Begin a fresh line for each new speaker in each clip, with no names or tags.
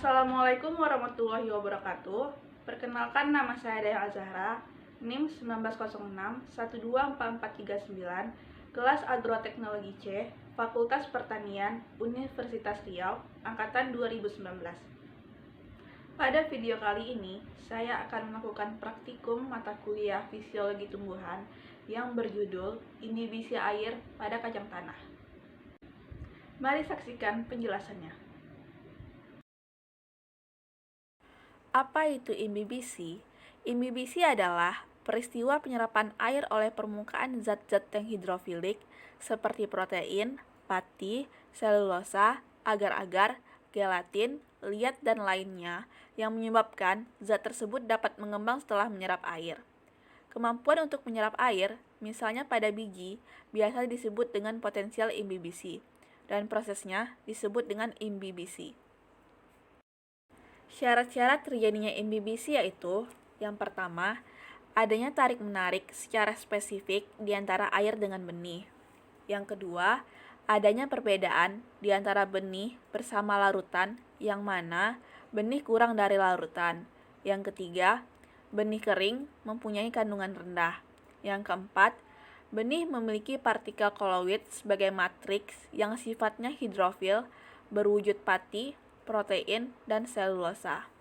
Assalamualaikum warahmatullahi wabarakatuh. Perkenalkan, nama saya Daya Azahra, NIM 1906-124439, kelas Agroteknologi C, Fakultas Pertanian, Universitas Riau, Angkatan 2019. Pada video kali ini, saya akan melakukan praktikum mata kuliah Fisiologi Tumbuhan yang berjudul Imbibisi Air pada Kacang Tanah. Mari saksikan penjelasannya. Apa itu imbibisi? Imbibisi adalah peristiwa penyerapan air oleh permukaan zat-zat yang hidrofilik seperti protein, pati, selulosa, agar-agar, gelatin, liat, dan lainnya yang menyebabkan zat tersebut dapat mengembang setelah menyerap air. Kemampuan untuk menyerap air, misalnya pada biji, biasa disebut dengan potensial imbibisi, dan prosesnya disebut dengan imbibisi. Syarat-syarat terjadinya imbibisi yaitu: yang pertama, adanya tarik-menarik secara spesifik di antara air dengan benih. Yang kedua, adanya perbedaan di antara benih bersama larutan, yang mana benih kurang dari larutan. Yang ketiga, benih kering mempunyai kandungan rendah. Yang keempat, benih memiliki partikel koloid sebagai matriks yang sifatnya hidrofil, berwujud pati, protein, dan selulosa.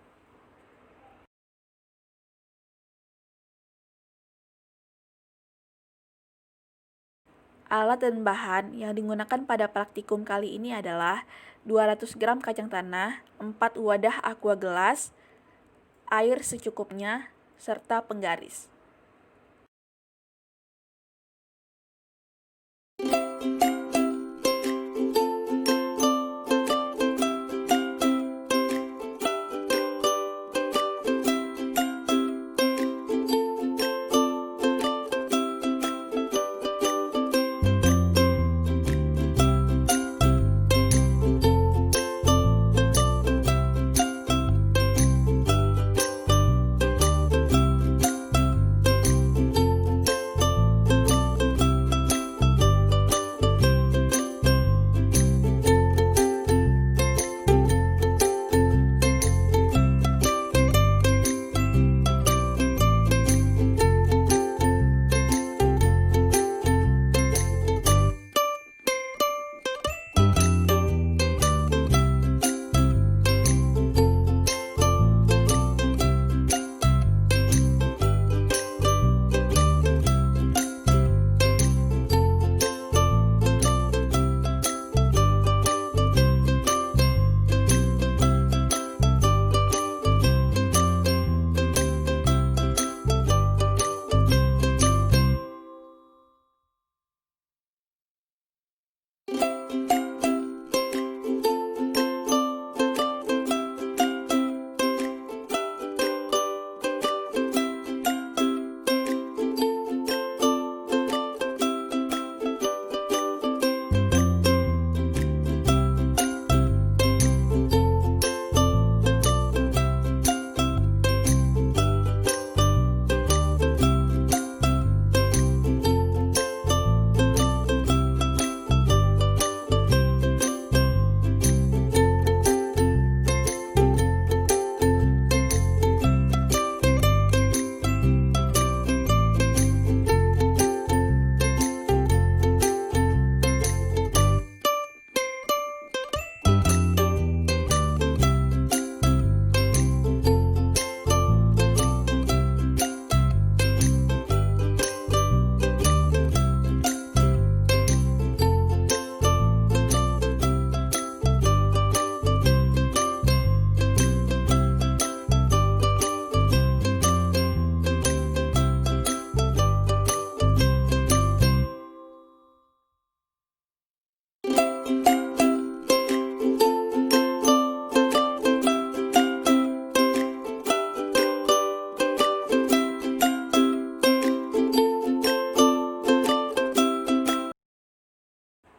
Alat dan bahan yang digunakan pada praktikum kali ini adalah 200 gram kacang tanah, 4 wadah aqua gelas, air secukupnya, serta penggaris.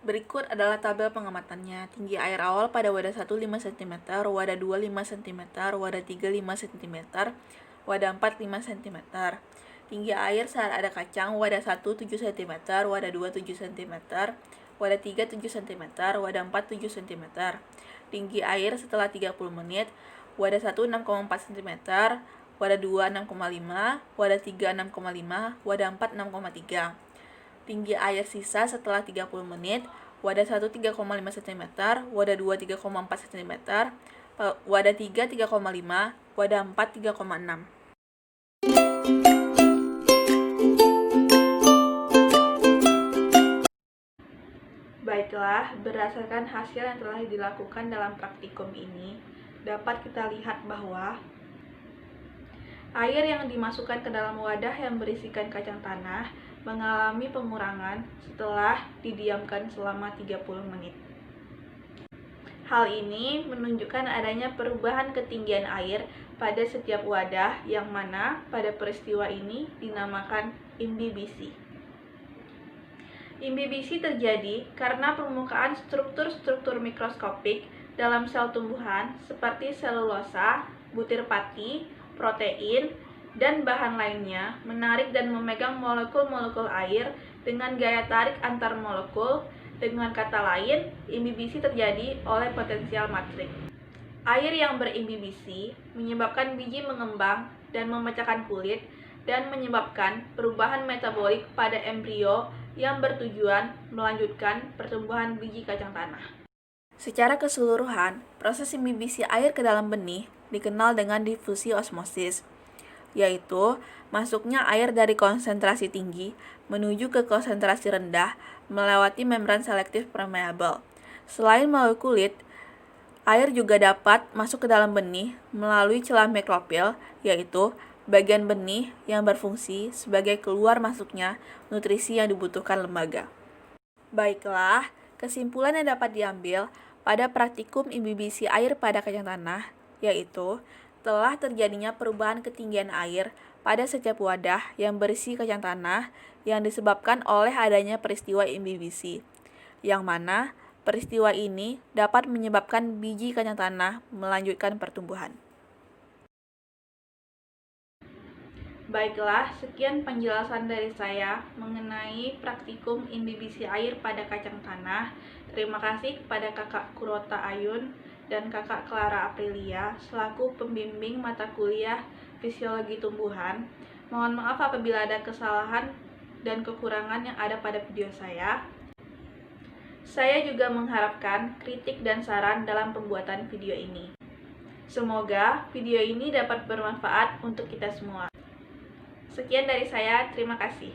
Berikut adalah tabel pengamatannya. Tinggi air awal pada wadah 1 5 cm, wadah 2 5 cm, wadah 3 5 cm, wadah 4 5 cm. Tinggi air saat ada kacang, wadah 1 7 cm, wadah 2 7 cm, wadah 3 7 cm, wadah 4 7 cm. Tinggi air setelah 30 menit, wadah 1 6,4 cm, wadah 2 6,5, wadah 3 6,5, wadah 4 6,3. Tinggi air sisa setelah 30 menit, wadah 1 3,5 cm, wadah 2 3,4 cm, wadah 3 3,5, wadah 4 3,6. Baiklah, berdasarkan hasil yang telah dilakukan dalam praktikum ini, dapat kita lihat bahwa air yang dimasukkan ke dalam wadah yang berisikan kacang tanah mengalami pengurangan setelah didiamkan selama 30 menit. Hal ini menunjukkan adanya perubahan ketinggian air pada setiap wadah yang mana pada peristiwa ini dinamakan imbibisi. Imbibisi terjadi karena permukaan struktur-struktur mikroskopik dalam sel tumbuhan seperti selulosa, butir pati, protein, dan bahan lainnya menarik dan memegang molekul-molekul air dengan gaya tarik antar molekul. Dengan kata lain, imbibisi terjadi oleh potensial matrik. Air yang berimbibisi menyebabkan biji mengembang dan memecahkan kulit dan menyebabkan perubahan metabolik pada embrio yang bertujuan melanjutkan pertumbuhan biji kacang tanah. Secara keseluruhan, proses imbibisi air ke dalam benih dikenal dengan difusi osmosis, yaitu masuknya air dari konsentrasi tinggi menuju ke konsentrasi rendah melewati membran selektif permeabel. Selain melalui kulit, air juga dapat masuk ke dalam benih melalui celah mikrofil, yaitu bagian benih yang berfungsi sebagai keluar masuknya nutrisi yang dibutuhkan lembaga. Baiklah, kesimpulan yang dapat diambil pada praktikum imbibisi air pada kacang tanah, yaitu telah terjadinya perubahan ketinggian air pada setiap wadah yang berisi kacang tanah yang disebabkan oleh adanya peristiwa imbibisi, yang mana peristiwa ini dapat menyebabkan biji kacang tanah melanjutkan pertumbuhan. Baiklah, sekian penjelasan dari saya mengenai praktikum imbibisi air pada kacang tanah. Terima kasih kepada Kakak Kurota Ayun dan Kakak Clara Aprilia selaku pembimbing mata kuliah Fisiologi Tumbuhan. Mohon maaf apabila ada kesalahan dan kekurangan yang ada pada video saya. Saya juga mengharapkan kritik dan saran dalam pembuatan video ini. Semoga video ini dapat bermanfaat untuk kita semua. Sekian dari saya, terima kasih.